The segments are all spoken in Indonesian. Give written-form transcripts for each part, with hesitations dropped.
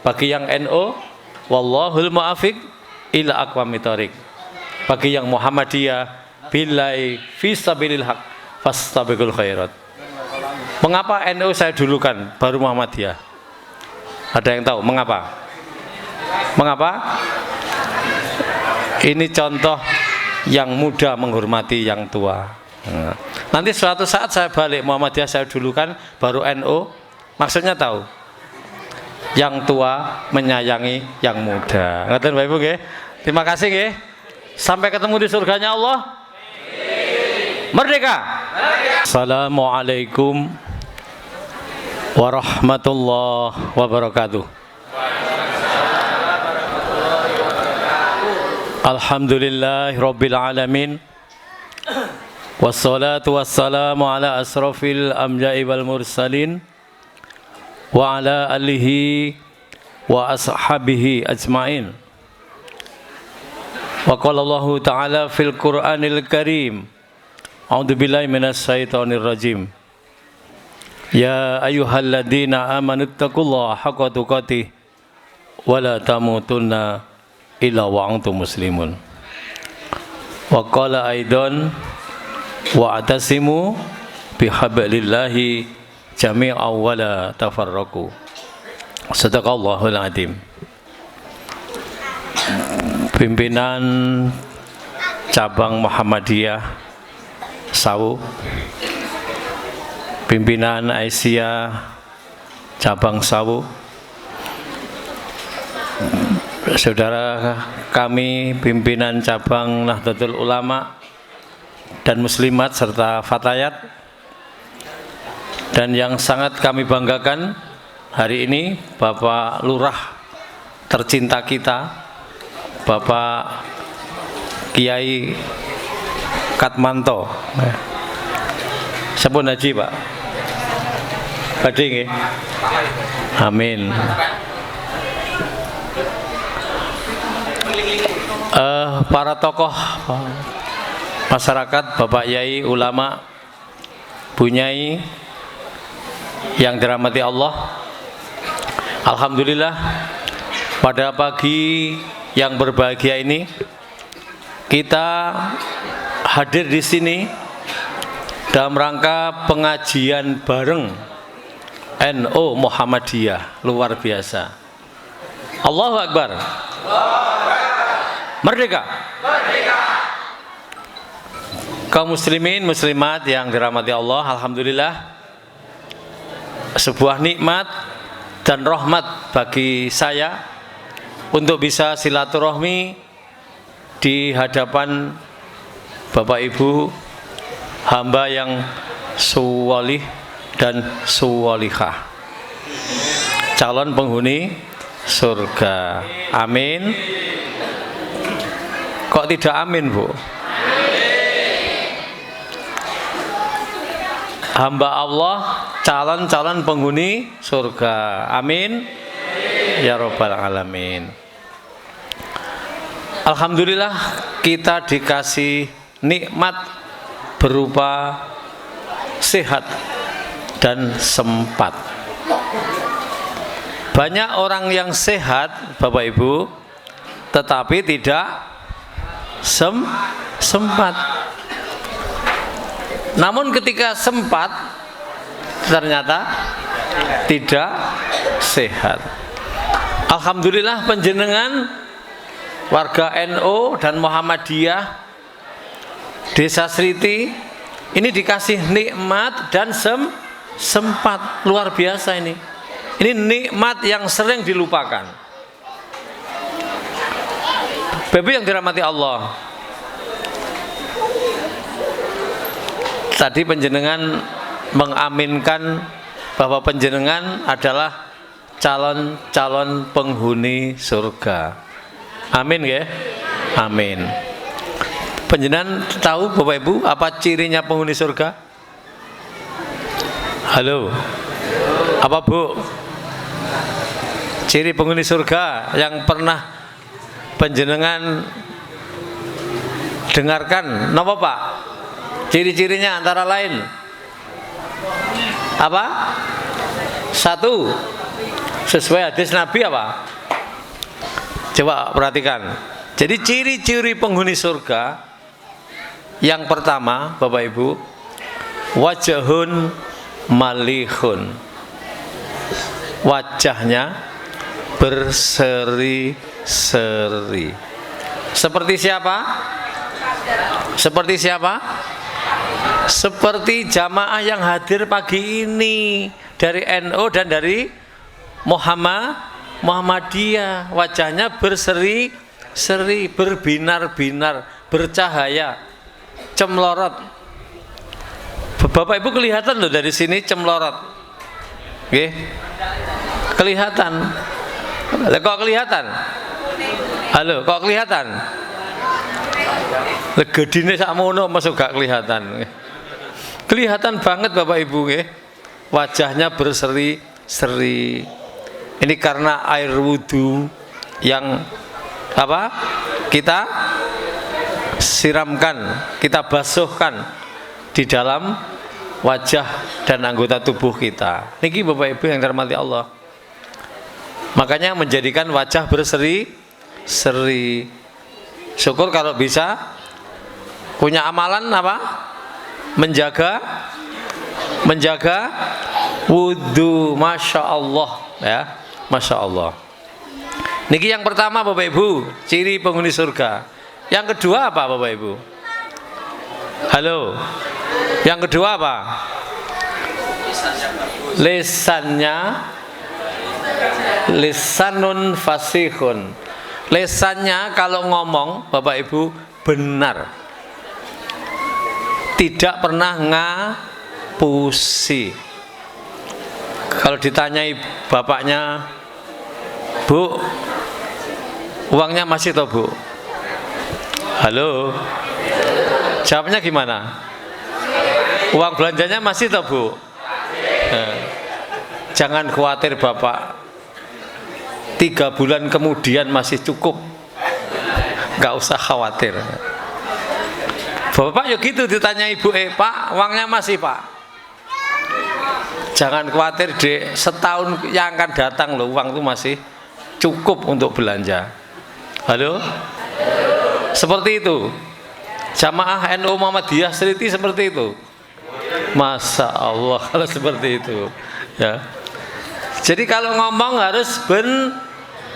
Bagi yang NO, wallahul mu'afiq ila aqwamit thoriq. Bagi yang Muhammadiyah, billahi fisabilil haq fastabiqul khairat. Mengapa NU saya dulukan baru Muhammadiyah? Ada yang tahu mengapa? Mengapa? Ini contoh yang muda menghormati yang tua. Nanti suatu saat saya balik Muhammadiyah saya dulukan baru NU. Maksudnya tahu? Yang tua menyayangi yang muda. Ngerti Bapak Ibu nggih? Terima kasih nggih. Sampai ketemu di surganya Allah. Merdeka. Assalamualaikum warahmatullahi wabarakatuh. Alhamdulillahi rabbil alamin. Wassalatu wassalamu ala asrafil anbiya'i wal mursalin wa ala alihi wa ashabihi ajmain. Wa qala Allahu ta'ala fil Qur'anil Karim. A'udzu billahi minasy syaithanir rajim. Ya ayyuhalladzina amanu taqullaha haqqa tuqatih wa la tamutunna illa wa antum muslimun. Wa qala aidan wa atasimu bihablillahi jami'an wa la tafarraqu. Shadaqallahul adzim. Pimpinan cabang Muhammadiyah Sawu, pimpinan Aisyah cabang Sawu, saudara kami pimpinan cabang Nahdlatul Ulama dan Muslimat serta Fatayat, dan yang sangat kami banggakan hari ini Bapak Lurah tercinta kita, Bapak Kiai Katmanto. Sampun haji Pak? Badhe nggih. Amin. Para tokoh masyarakat, Bapak Yai, ulama, Bu Nyai yang dirahmati Allah. Alhamdulillah pada pagi yang berbahagia ini kita hadir di sini dalam rangka pengajian bareng NU Muhammadiyah. Luar biasa. Allahu Akbar. Merdeka. Merdeka. Kaum muslimin muslimat yang dirahmati Allah, alhamdulillah sebuah nikmat dan rahmat bagi saya untuk bisa silaturahmi di hadapan Bapak Ibu hamba yang suwalih dan suwalihah, calon penghuni surga. Amin. Kok tidak amin, Bu? Hamba Allah calon-calon penghuni surga. Amin. Ya Rabbal Alamin. Alhamdulillah kita dikasih nikmat berupa sehat dan sempat. Banyak orang yang sehat Bapak Ibu, tetapi tidak sempat. Namun ketika sempat ternyata tidak sehat. Alhamdulillah panjenengan warga NU dan Muhammadiyah Desa Sriti ini dikasih nikmat dan sempat. Luar biasa ini. Ini nikmat yang sering dilupakan. Bapak yang dirahmati Allah, tadi panjenengan mengaminkan bahwa panjenengan adalah calon-calon penghuni surga. Amin ya? Amin. Panjenengan tahu Bapak Ibu apa cirinya penghuni surga? Halo. Apa Bu? Ciri penghuni surga yang pernah panjenengan dengarkan napa Pak? Ciri-cirinya antara lain apa? Satu Sesuai hadis Nabi apa? Coba perhatikan. Jadi ciri-ciri penghuni surga yang pertama, Bapak Ibu, wajahun malihun. Wajahnya berseri-seri. Seperti siapa? Seperti siapa? Seperti jamaah yang hadir pagi ini dari NU dan dari Muhammadiyah. Wajahnya berseri-seri, berbinar-binar, bercahaya, cemlorot. Bapak Ibu kelihatan loh dari sini cemlorot. Oke? Kelihatan. Kok kelihatan? Halo, kok kelihatan? Gedine sakmono masuk gak kelihatan. Kelihatan banget Bapak Ibu nggih. Wajahnya berseri-seri. Ini karena air wudhu yang apa? Kita siramkan, kita basuhkan di dalam wajah dan anggota tubuh kita. Niki Bapak Ibu yang dirahmati Allah. Makanya menjadikan wajah berseri-seri. Syukur kalau bisa punya amalan apa? Menjaga wudhu. Masya Allah ya, Masya Allah. Niki yang pertama Bapak Ibu, ciri penghuni surga. Yang kedua apa Bapak Ibu? Halo. Yang kedua apa? Lisanun fasihun. Lesannya kalau ngomong Bapak Ibu benar, tidak pernah ngapusi. Kalau ditanyai bapaknya, Bu, uangnya masih toh Bu? Halo, jawabnya gimana? Uang belanjanya masih toh Bu? Jangan khawatir Bapak, 3 bulan kemudian masih cukup, nggak usah khawatir. Bapak yuk gitu ditanya ibu, Pak, uangnya masih Pak? Jangan khawatir dek, setahun yang akan datang loh, uang itu masih cukup untuk belanja. Halo? Seperti itu. Jamaah NU Muhammadiyah Seliti seperti itu. Masya Allah kalau seperti itu ya. Jadi kalau ngomong harus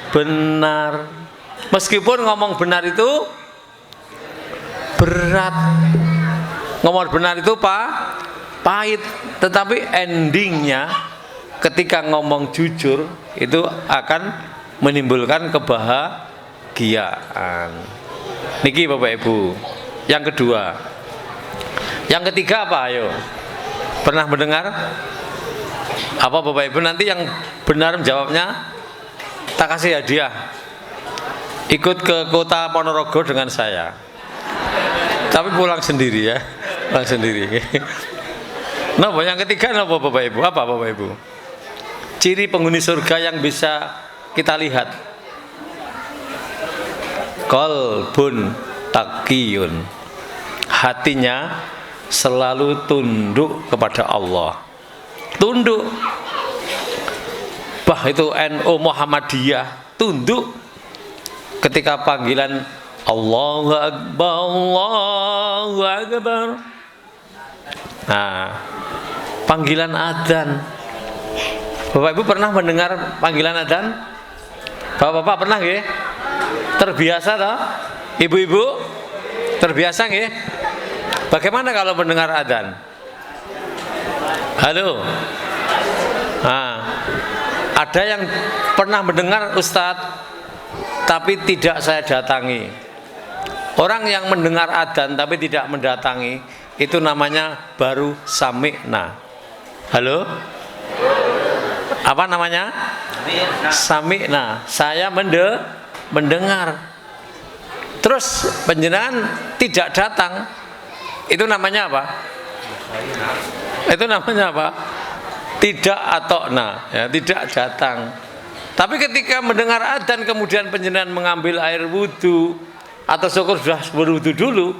benar. Meskipun ngomong benar itu berat, ngomong benar itu pahit, tetapi endingnya ketika ngomong jujur itu akan menimbulkan kebahagiaan. Niki Bapak Ibu. Yang kedua. Yang ketiga apa? Ayo. Pernah mendengar? Apa Bapak Ibu? Nanti yang benar menjawabnya tak kasih hadiah. Ikut ke kota Ponorogo dengan saya. Tapi pulang sendiri ya. Pulang sendiri. Nah, yang ketiga apa Bapak Ibu? Apa Bapak Ibu? Ciri penghuni surga yang bisa kita lihat. Qalbun taqiyun. Hatinya selalu tunduk kepada Allah. Tunduk. Bah itu NU Muhammadiyah tunduk ketika panggilan Allahu Akbar, Allahu Akbar. Nah, panggilan adzan. Bapak Ibu pernah mendengar panggilan adzan? Bapak-bapak pernah nggih? Terbiasa toh? Ibu-ibu terbiasa nggih? Bagaimana kalau mendengar adzan? Halo. Nah, ada yang pernah mendengar Ustadz, tapi tidak saya datangi. Orang yang mendengar adzan tapi tidak mendatangi, itu namanya baru sami'na. Halo? Apa namanya? Sami'na. Saya mendengar. Terus panjenengan tidak datang. Itu namanya apa? Itu namanya apa? Tidak atokna, ya, tidak datang. Tapi ketika mendengar adzan kemudian panjenengan mengambil air wudhu atau syukur sudah berwudhu dulu,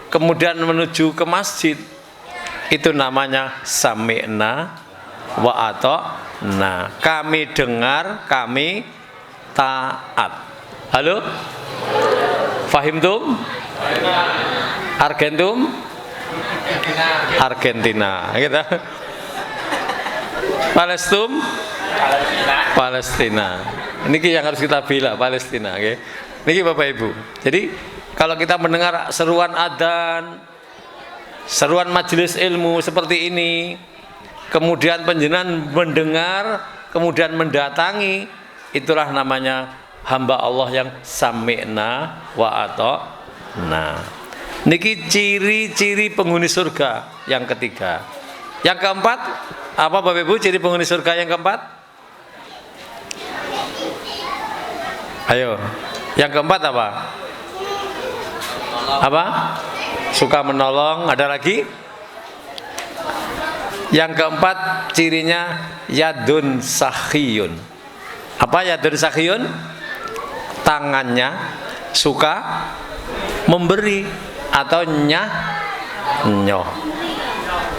kemudian menuju ke masjid, itu namanya sami'na wa Nah, kami dengar, kami taat. Halo? Fahimtum? Argentum? Argentina. Gitu. Palestum? Palestina. Ini yang harus kita bela, Palestina. Okay? Ini Bapak Ibu. Jadi kalau kita mendengar seruan adzan, seruan majelis ilmu seperti ini, kemudian panjenengan mendengar, kemudian mendatangi, itulah namanya hamba Allah yang sami'na wa ata'na. Niki ciri-ciri penghuni surga yang ketiga. Yang keempat, apa Bapak Ibu ciri penghuni surga yang keempat? Ayo. Yang keempat apa? Apa? Suka menolong. Ada lagi? Yang keempat cirinya yadun sakhiyun. Apa yadun sakhiyun? Tangannya suka memberi atau nyoh.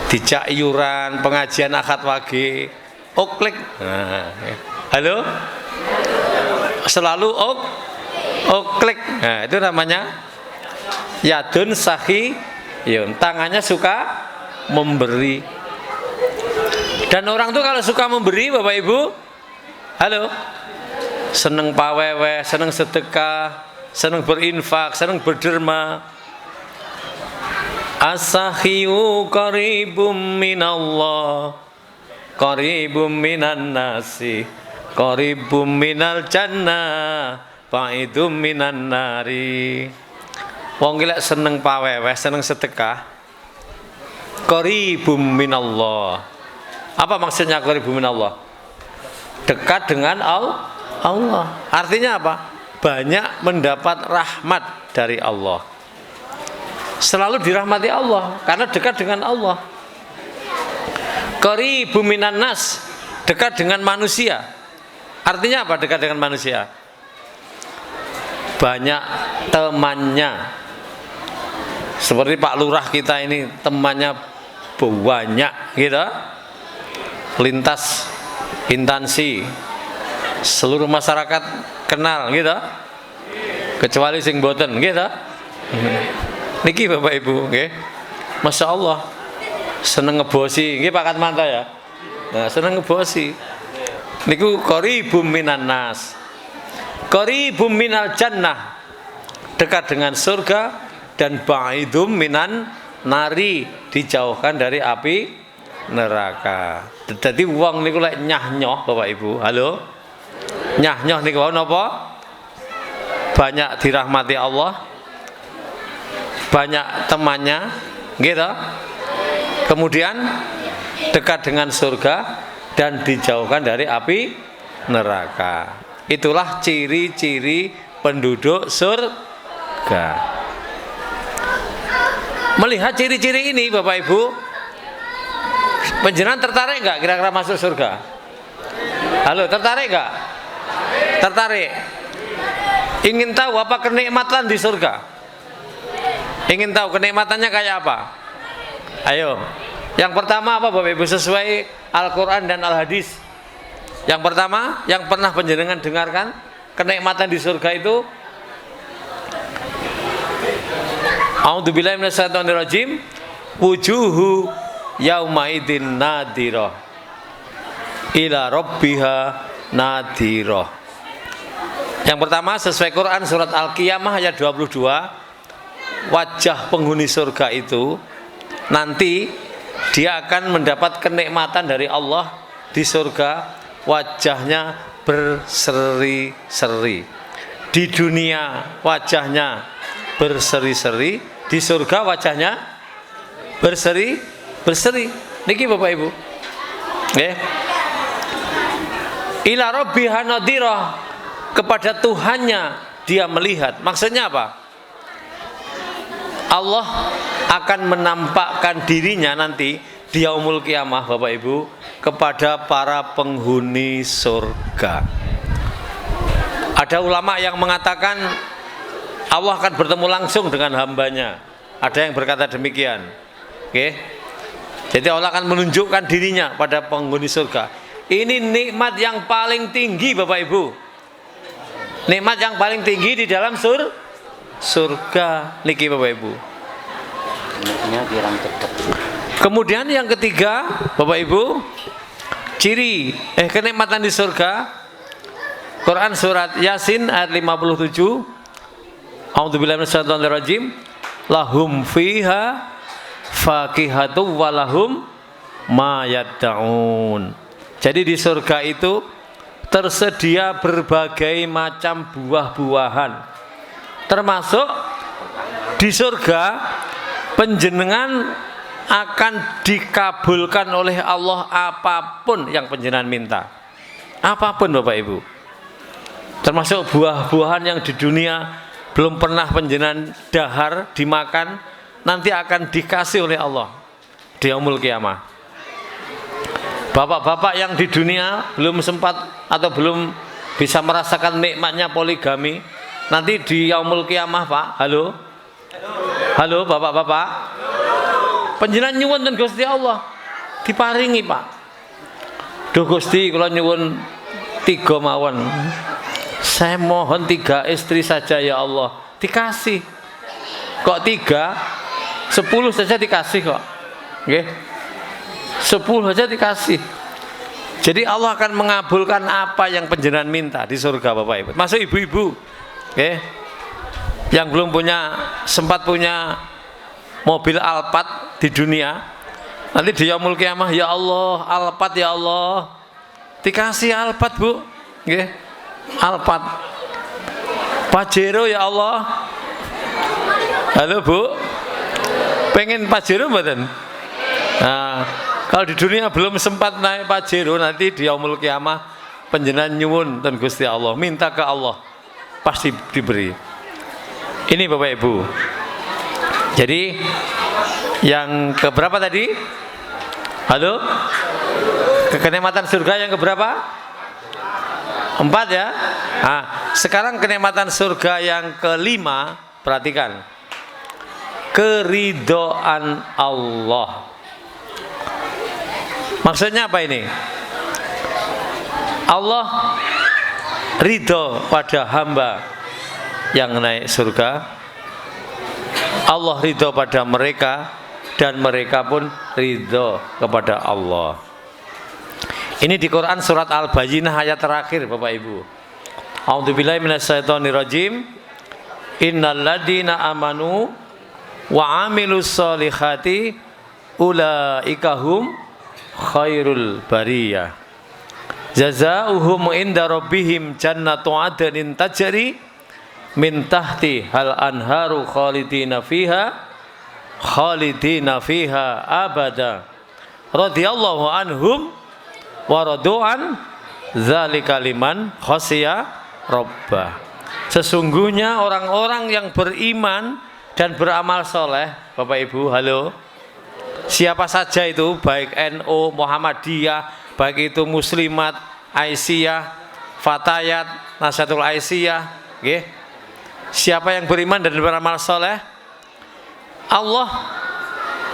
Dijak iuran, pengajian akad wage, klik. Nah, halo? Selalu klik. Nah, itu namanya yadun sakhiyun. Tangannya suka memberi. Dan orang tuh kalau suka memberi, Bapak Ibu, halo, seneng pawewe, seneng sedekah, seneng berinfak, seneng berderma. As-sakhiyu qaribum minallah, qaribum minan nasi, qaribum minal jannah, ba'idum minan nari. Wong lek seneng pawewe, seneng sedekah, qaribum minallah. Apa maksudnya qaribum minallah? Dekat dengan Allah. Artinya apa? Banyak mendapat rahmat dari Allah. Selalu dirahmati Allah karena dekat dengan Allah. Qaribum minan nas, dekat dengan manusia. Artinya apa dekat dengan manusia? Banyak temannya. Seperti Pak Lurah kita ini temannya banyak gitu. Lintas instansi, seluruh masyarakat kenal gitu. Kecuali sing boten gitu. Niki Bapak Ibu, nggih. Masya Allah, seneng ngebosi, nggih Pak Katmanta ya. Nah, seneng ngebosi. Niku qaribum minan nas, qaribum minal jannah, dekat dengan surga, dan ba'idum minan nari, dijauhkan dari api neraka. Jadi wong niku lek nyah-nyoh Bapak Ibu. Halo? Nyah-nyoh niku napa? Banyak dirahmati Allah, banyak temannya, gitu. Kemudian dekat dengan surga dan dijauhkan dari api neraka. Itulah ciri-ciri penduduk surga. Melihat ciri-ciri ini Bapak Ibu, panjenengan tertarik nggak kira-kira masuk surga? Halo, tertarik nggak? Tertarik? Ingin tahu apa kenikmatan di surga? Ingin tahu kenikmatannya kayak apa? Ayo. Yang pertama apa Bapak Ibu sesuai Al-Quran dan Al-Hadis? Yang pertama yang pernah panjenengan dengarkan kenikmatan di surga itu, A'udzubillahi minasyaitonirrajim, wujuhu yaumaidin nadirah ila rabbiha nadirah. Yang pertama sesuai Quran surat Al-Qiyamah ayat 22, wajah penghuni surga itu nanti dia akan mendapat kenikmatan dari Allah di surga, wajahnya berseri-seri. Di dunia wajahnya berseri-seri, di surga wajahnya berseri-seri. Niki Bapak Ibu. Nggih. Ila rabbiha nadirah, kepada Tuhannya dia melihat. Maksudnya apa? Allah akan menampakkan dirinya nanti di yaumul kiamah Bapak Ibu kepada para penghuni surga. Ada ulama yang mengatakan Allah akan bertemu langsung dengan hambanya. Ada yang berkata demikian. Oke. Jadi Allah akan menunjukkan dirinya pada penghuni surga. Ini nikmat yang paling tinggi Bapak Ibu. Nikmat yang paling tinggi di dalam surga niki Bapak Ibu. Kemudian yang ketiga Bapak Ibu, ciri kenikmatan di surga, Quran surat Yasin ayat 57. A'udzubillahi minasyaitonirrajim. Lahum fiha fakihatu walahum ma yad'un. Jadi di surga itu tersedia berbagai macam buah-buahan. Termasuk di surga panjenengan akan dikabulkan oleh Allah apapun yang panjenengan minta. Apapun Bapak Ibu. Termasuk buah-buahan yang di dunia belum pernah panjenengan dahar dimakan, nanti akan dikasih oleh Allah di yaumul qiyamah. Bapak-bapak yang di dunia belum sempat atau belum bisa merasakan nikmatnya poligami, nanti di yaumul qiyamah Pak, halo bapak-bapak, panjenengan nyuwun ten Gusti Allah diparingi Pak. Duh Gusti kula nyuwun 3 mawon. Saya mohon 3 istri saja ya Allah. Dikasih. Kok 3? 10 saja dikasih kok. Nggih. 10 saja dikasih. Jadi Allah akan mengabulkan apa yang panjenengan minta di surga Bapak Ibu. Masuk ibu-ibu. Nggih. Yang belum sempat punya mobil Alphard di dunia, nanti di yaumul qiyamah, ya Allah, Alphard ya Allah. Dikasih Alphard, Bu. Nggih. Alphard. Pajero ya Allah. Halo Bu. Pengen Pajero mboten? Nah, kalau di dunia belum sempat naik Pajero, nanti di yaumul qiyamah panjenengan nyuwun ten Gusti Allah, minta ke Allah, pasti diberi. Ini Bapak Ibu. Jadi yang keberapa tadi? Halo? Kenikmatan surga yang keberapa? 4 ya. Nah, sekarang kenikmatan surga yang kelima, perhatikan. Keridhaan Allah. Maksudnya apa ini? Allah ridho pada hamba yang naik surga. Allah ridho pada mereka dan mereka pun ridho kepada Allah. Ini di Quran surat Al-Bayyinah ayat terakhir Bapak Ibu. A'udzubillahi minasyaitonirrajim. Innal ladzina amanu wa 'amilus solihati ulaika hum khairul bariyah. Jazaohum inda rabbihim jannatu 'adnin tajri min tahti hal anharu khalidina fiha abada. Radhiyallahu anhum wa radu'an dzalika liman khasya rabbah. Sesungguhnya orang-orang yang beriman dan beramal soleh, Bapak Ibu, halo, siapa saja itu, baik NU, Muhammadiyah, baik itu Muslimat, Aisyah, Fatayat, Nasatul Aisyah, okay? Siapa yang beriman dan beramal soleh, Allah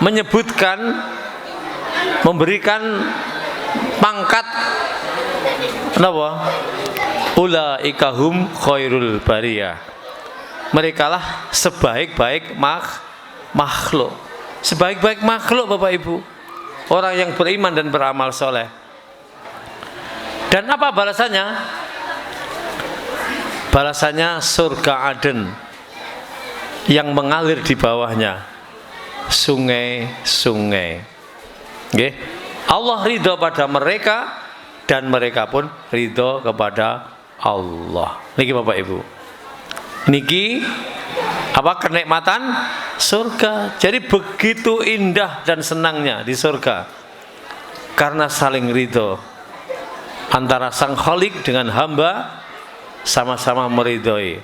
menyebutkan, memberikan pangkat kenapa? Ulaika hum khairul bariyah. Merekalah sebaik-baik makhluk. Sebaik-baik makhluk Bapak Ibu, orang yang beriman dan beramal soleh. Dan apa balasannya? Balasannya surga Aden yang mengalir di bawahnya sungai-sungai. Okay? Allah ridho pada mereka dan mereka pun ridho kepada Allah. Niki Bapak Ibu. Niki apa kenikmatan surga. Jadi begitu indah dan senangnya di surga karena saling ridho antara sang Khalik dengan hamba, sama-sama meridhoi.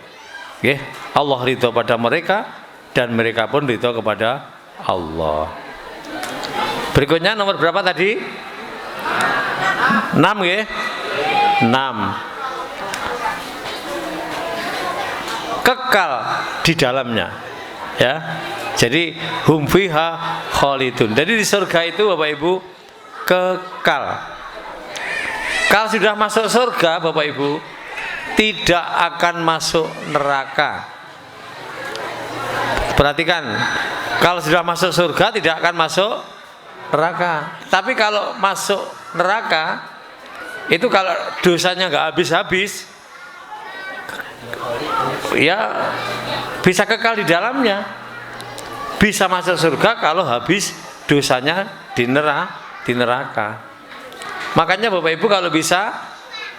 Okay? Allah ridho pada mereka dan mereka pun ridho kepada Allah. Berikutnya nomor berapa tadi? 6 ya? 6. Kekal di dalamnya. Ya. Jadi hum fiha khalidun. Jadi di surga itu Bapak Ibu kekal. Kalau sudah masuk surga Bapak Ibu, tidak akan masuk neraka. Perhatikan, kalau sudah masuk surga tidak akan masuk neraka. Tapi kalau masuk neraka, itu kalau dosanya nggak habis-habis, ya bisa kekal di dalamnya. Bisa masuk surga kalau habis dosanya di neraka. Makanya Bapak Ibu, kalau bisa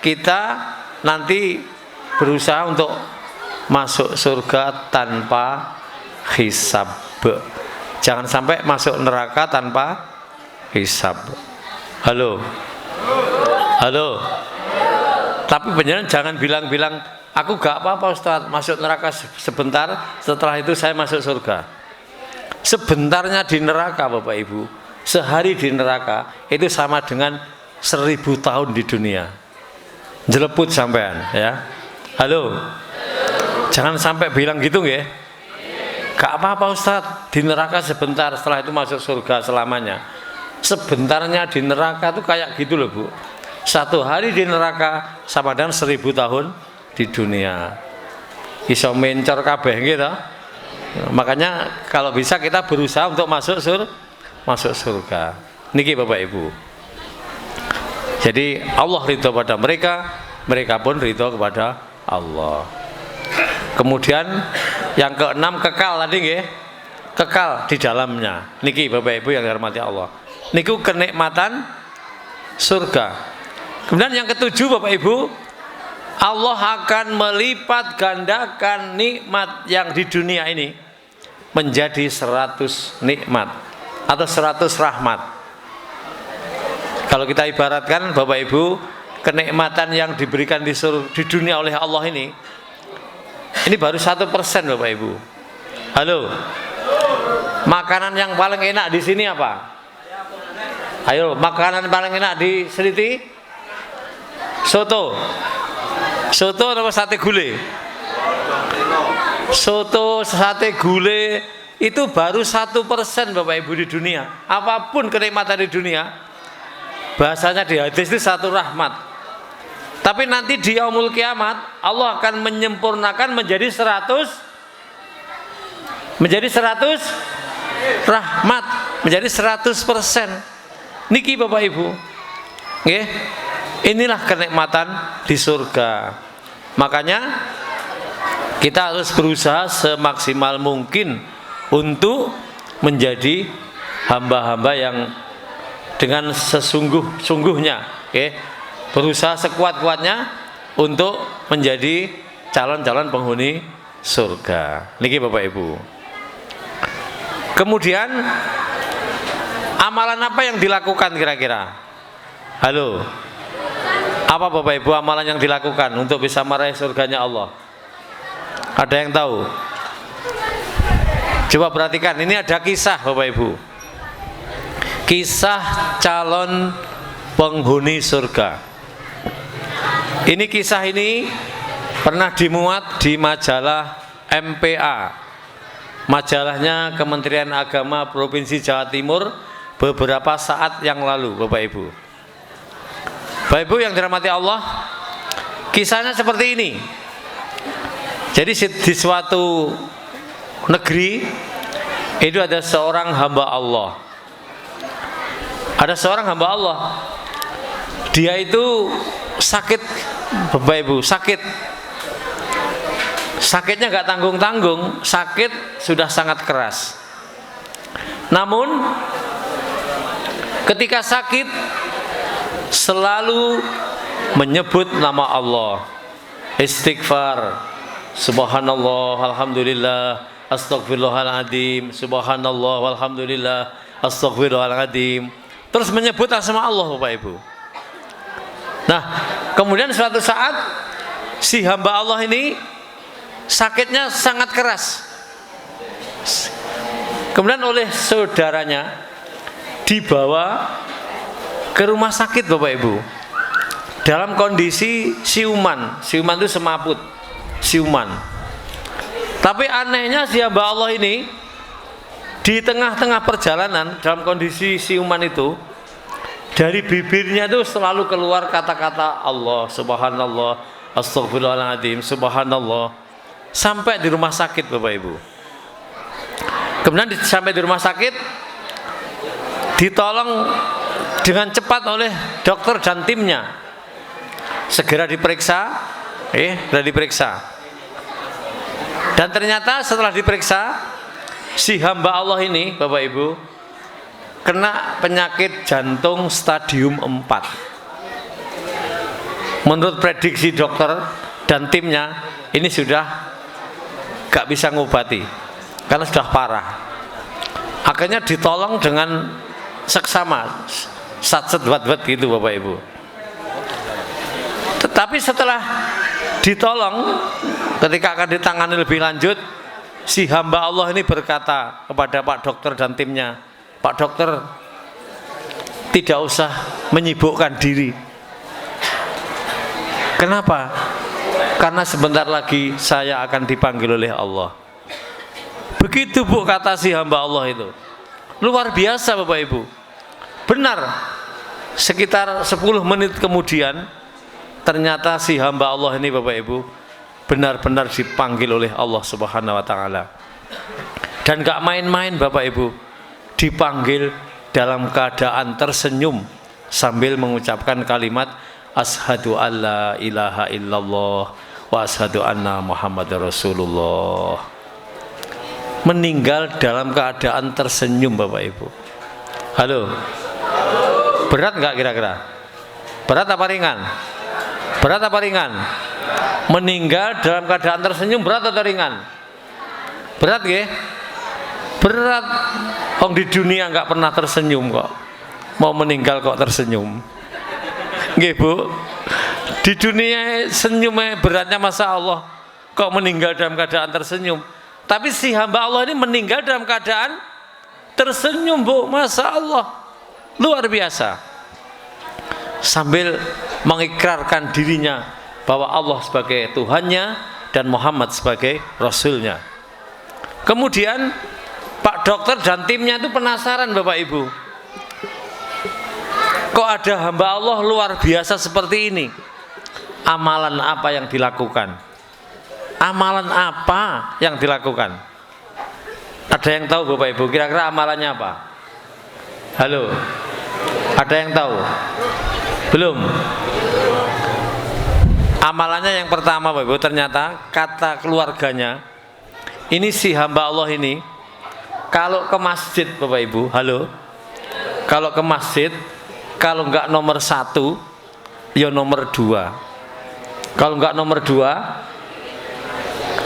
kita nanti berusaha untuk masuk surga tanpa hisab. Jangan sampai masuk neraka tanpa hisab. Halo. Tapi beneran jangan bilang-bilang aku gak apa-apa Ustaz, masuk neraka sebentar, setelah itu saya masuk surga. Sebentarnya di neraka Bapak Ibu, sehari di neraka itu sama dengan 1000 tahun di dunia. Jeleput sampean ya. Halo. Jangan sampai bilang gitu nggih. Gak apa-apa Ustaz, di neraka sebentar, setelah itu masuk surga selamanya. Sebentarnya di neraka tuh kayak gitu loh Bu. 1 hari di neraka sama dengan 1000 tahun di dunia. Iso mencor kabeh gitu. Makanya kalau bisa kita berusaha untuk masuk surga. Niki Bapak Ibu. Jadi Allah ridho pada mereka, mereka pun ridho kepada Allah. Kemudian yang keenam, kekal tadi nggih. Kekal di dalamnya. Niki Bapak Ibu yang dirahmati Allah. Niku kenikmatan surga. Kemudian yang ketujuh Bapak Ibu, Allah akan melipat gandakan nikmat yang di dunia ini menjadi 100 nikmat atau 100 rahmat. Kalau kita ibaratkan Bapak Ibu, kenikmatan yang diberikan di dunia oleh Allah ini baru 1% Bapak Ibu. Halo. Makanan yang paling enak di sini apa? Ayo, makanan paling enak di Seliti? Soto atau sate gulai? Soto, sate gulai itu baru 1% Bapak Ibu di dunia. Apapun kenikmatan di dunia, bahasanya di hadis itu 1 rahmat. Tapi nanti di yaumul kiamat Allah akan menyempurnakan menjadi 100 rahmat, menjadi 100%. Niki Bapak Ibu. Nggih. Inilah kenikmatan di surga. Makanya kita harus berusaha semaksimal mungkin untuk menjadi hamba-hamba yang dengan sesungguh-sungguhnya, berusaha sekuat-kuatnya untuk menjadi calon-calon penghuni surga. Niki Bapak Ibu. Kemudian amalan apa yang dilakukan kira-kira? Halo. Apa Bapak Ibu amalan yang dilakukan untuk bisa meraih surganya Allah? Ada yang tahu? Coba perhatikan, ini ada kisah Bapak Ibu. Kisah calon penghuni surga. Kisah ini pernah dimuat di majalah MPA. Majalahnya Kementerian Agama Provinsi Jawa Timur beberapa saat yang lalu Bapak Ibu. Bapak Ibu yang dirahmati Allah, kisahnya seperti ini. Jadi di suatu negeri itu ada seorang hamba Allah. Ada seorang hamba Allah. Dia itu sakit Bapak Ibu, sakit. Sakitnya gak tanggung-tanggung, sakit sudah sangat keras. Namun ketika sakit selalu menyebut nama Allah, istighfar, subhanallah, alhamdulillah, astagfirullahaladzim, subhanallah, walhamdulillah, astagfirullahaladzim. Terus menyebut asma Allah Bapak Ibu. Nah, kemudian suatu saat si hamba Allah ini sakitnya sangat keras. Kemudian oleh saudaranya dibawa ke rumah sakit Bapak Ibu, dalam kondisi siuman. Siuman itu semaput, siuman. Tapi anehnya si hamba Allah ini di tengah-tengah perjalanan dalam kondisi siuman itu, Dari bibirnya itu selalu keluar kata-kata Allah, subhanallah, astagfirullahaladzim, subhanallah. Sampai di rumah sakit Bapak Ibu. Kemudian sampai di rumah sakit, ditolong dengan cepat oleh dokter dan timnya. Segera diperiksa, sudah diperiksa. Dan ternyata setelah diperiksa, si hamba Allah ini Bapak Ibu kena penyakit jantung stadium 4. Menurut prediksi dokter dan timnya, ini sudah gak bisa ngobati karena sudah parah. Akhirnya ditolong dengan seksama, satset wat-wat gitu Bapak Ibu. Tetapi setelah ditolong, ketika akan ditangani lebih lanjut, si hamba Allah ini berkata kepada Pak Dokter dan timnya, Pak Dokter, tidak usah menyibukkan diri. Kenapa? Karena sebentar lagi saya akan dipanggil oleh Allah. Begitu Bu kata si hamba Allah itu. Luar biasa Bapak Ibu. Benar, sekitar 10 menit kemudian ternyata si hamba Allah ini Bapak Ibu benar-benar dipanggil oleh Allah Subhanahu wa Ta'ala. Dan gak main-main Bapak Ibu, dipanggil dalam keadaan tersenyum sambil mengucapkan kalimat asyhadu alla ilaha illallah wa asyhadu anna muhammadar rasulullah. Meninggal dalam keadaan tersenyum Bapak Ibu. Halo, berat nggak kira-kira? Berat apa ringan? Berat apa ringan? Meninggal dalam keadaan tersenyum berat atau ringan? Berat ya? Berat. Orang di dunia nggak pernah tersenyum kok, mau meninggal kok tersenyum. Nggih Bu, di dunia senyumnya beratnya masa Allah, kok meninggal dalam keadaan tersenyum. Tapi si hamba Allah ini meninggal dalam keadaan tersenyum Bu, masa Allah, luar biasa. Sambil mengikrarkan dirinya bahwa Allah sebagai Tuhannya dan Muhammad sebagai Rasulnya. Kemudian Pak Dokter dan timnya itu penasaran Bapak Ibu, kok ada hamba Allah luar biasa seperti ini? Amalan apa yang dilakukan? Amalan apa yang dilakukan? Ada yang tahu Bapak Ibu kira-kira amalannya apa? Halo, ada yang tahu? Belum? Amalannya yang pertama Bapak Ibu, ternyata kata keluarganya, ini si hamba Allah ini kalau ke masjid Bapak Ibu, halo, kalau ke masjid, kalau enggak nomor 1 ya nomor 2. Kalau enggak nomor 2,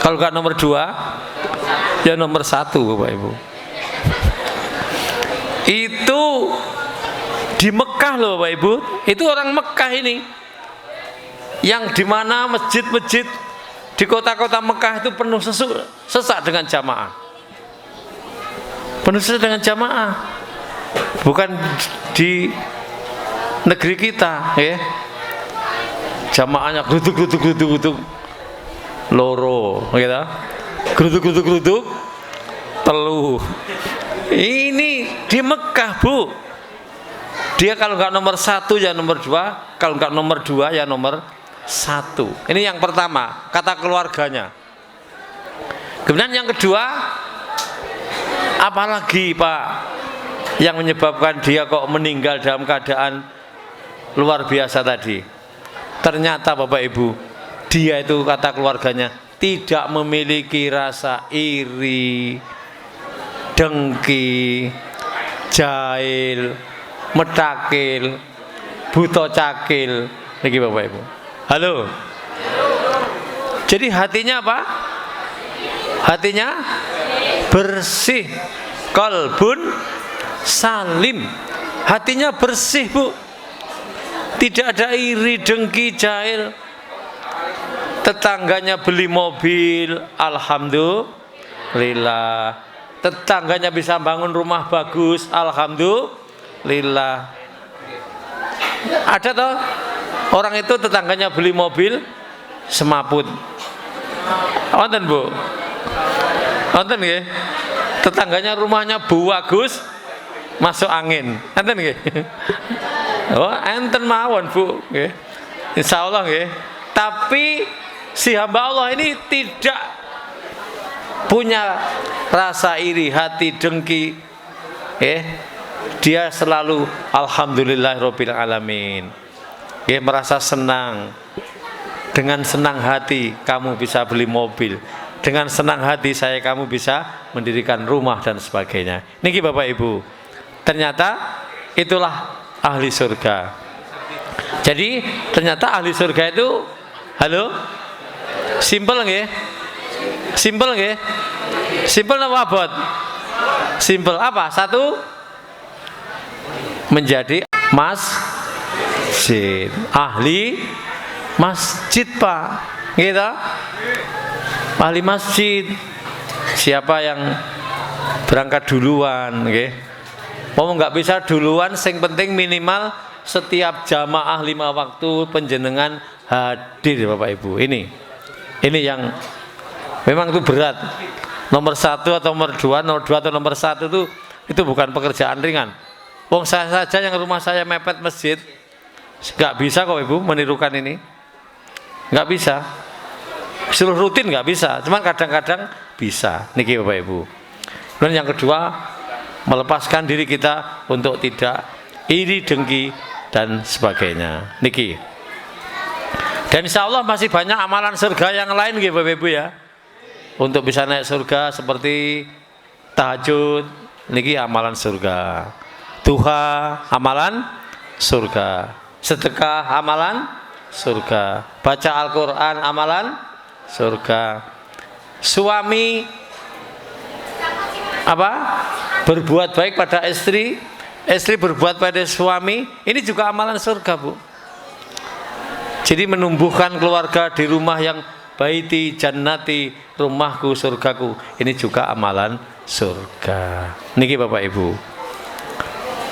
kalau enggak nomor 2 ya nomor 1 Bapak Ibu. Itu di Mekah loh Bapak Ibu, itu orang Mekah ini, yang dimana masjid-masjid di kota-kota Mekah itu penuh sesak dengan jamaah, penuh sesak dengan jamaah. Bukan di negeri kita ya, jamaahnya geruduk loro gitu, geruduk telu. Ini di Mekah Bu, dia kalau nggak nomor 1 ya nomor 2, kalau nggak nomor 2 ya nomor 1. Ini yang pertama, kata keluarganya. Kemudian yang kedua, apalagi Pak yang menyebabkan dia kok meninggal dalam keadaan luar biasa tadi? Ternyata Bapak Ibu, dia itu kata keluarganya tidak memiliki rasa iri, dengki, jahil, metakil, buta cakil. Niki Bapak Ibu. Halo. Jadi hatinya apa? Hatinya bersih, qalbun salim. Hatinya bersih Bu, tidak ada iri, dengki, jahil. Tetangganya beli mobil, alhamdulillah. Tetangganya bisa bangun rumah bagus, alhamdulillah. Ada toh orang itu tetangganya beli mobil semaput, wonten Bu, wonten nggih? Tetangganya rumahnya bagus, masuk angin, wonten nggih? Oh, enten mawon, Bu, nggih. Insyaallah nggih. Tapi si hamba Allah ini tidak punya rasa iri, hati dengki. Dia selalu alhamdulillahirabbil alamin. Merasa senang. Dengan senang hati kamu bisa beli mobil. Dengan senang hati kamu bisa mendirikan rumah dan sebagainya. Niki Bapak Ibu. Ternyata itulah ahli surga. Jadi ternyata ahli surga itu halo? Simple nggih? Simple nggih? Simple apa abot? Simple apa? Satu, menjadi masjid, ahli masjid, Pak. Gitu? Ahli masjid. Siapa yang berangkat duluan, nggih? Mau nggak bisa duluan, sing penting minimal setiap jamaah 5 waktu penjenengan hadir, Bapak Ibu. Ini yang memang itu berat. Nomor 1 atau nomor 2 atau nomor 1 itu bukan pekerjaan ringan. Wong saya saja yang rumah saya mepet masjid, nggak bisa kok Ibu menirukan ini, nggak bisa. Seluruh rutin nggak bisa, cuman kadang-kadang bisa. Niki Bapak Ibu. Dan yang kedua, melepaskan diri kita untuk tidak iri, dengki dan sebagainya. Niki. Dan insya Allah masih banyak amalan surga yang lain gitu Bapak Ibu ya. Untuk bisa naik surga seperti tahajud, niki amalan surga. Duha, amalan surga. Sedekah, amalan surga. Baca Al-Quran, amalan surga. Suami berbuat baik pada istri, istri berbuat pada suami, ini juga amalan surga, Bu. Jadi menumbuhkan keluarga di rumah yang baiti jannati, rumahku surgaku, ini juga amalan surga. Niki Bapak Ibu.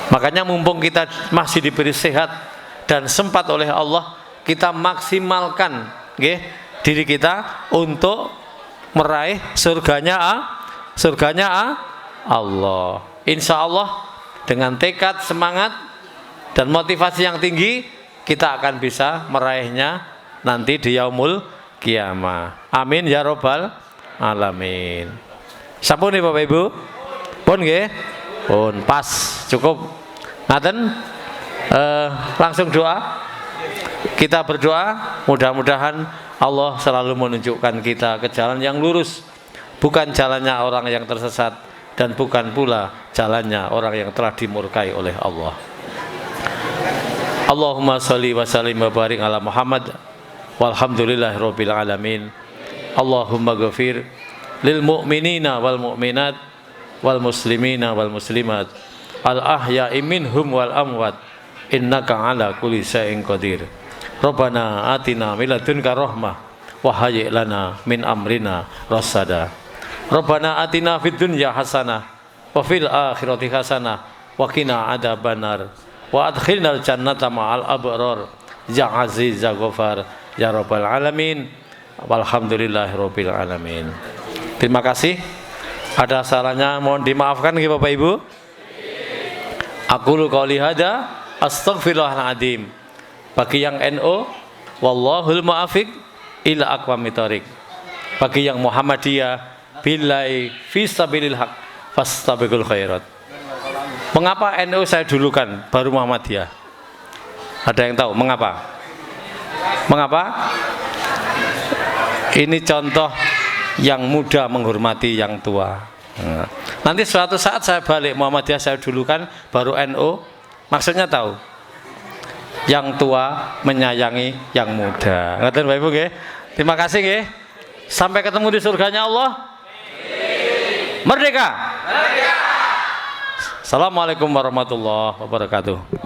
Makanya mumpung kita masih diberi sehat dan sempat oleh Allah, kita maksimalkan diri kita untuk meraih surganya Allah. Insya Allah dengan tekad, semangat dan motivasi yang tinggi, kita akan bisa meraihnya nanti di yaumul kiamah. Amin ya robbal alamin. Sampun nih Bapak Ibu? Pun nggih? Pun pas, cukup. Ngaten, langsung doa. Kita berdoa, mudah-mudahan Allah selalu menunjukkan kita ke jalan yang lurus, bukan jalannya orang yang tersesat, dan bukan pula jalannya orang yang telah dimurkai oleh Allah. Allahumma sholli wa sallim wa barik ala Muhammad walhamdulillahirabbil alamin. Allahumma ghafir lil mu'minina wal mu'minat wal muslimina wal muslimat al ahya'i minhum wal amwat innaka ala kulli syai'in qadir. Rabbana atina min ladunka rahmah wa hayyi' lana min amrina rasyada. Rabbana atina fid dunya hasanah wa fil akhirati hasanah wa qina adzabannar wa adkhilnal jannata ma'al abrar ya aziz ya ghafar ya rabbal alamin. Walhamdulillahirabbil alamin. Terima kasih. Ada salahnya mohon dimaafkan nggih Bapak Ibu. Aqulu qouli hadza astaghfirullahaladzim. Bagi yang NO, wallahul mu'afiq ila aqwamit thoriq. Bagi yang Muhammadiyah, billahi fisabilil haq fastabiqul khairat. Mengapa NO saya dulukan baru Muhammadiyah? Ada yang tahu mengapa? Mengapa? Ini contoh yang muda menghormati yang tua. Nanti suatu saat saya balik Muhammadiyah saya dulukan baru NO. Maksudnya tahu? Yang tua menyayangi yang muda. Ngerti Bapak Ibu nggih? Terima kasih nggih. Sampai ketemu di surganya Allah. Merdeka. Merdeka. Assalamualaikum warahmatullahi wabarakatuh.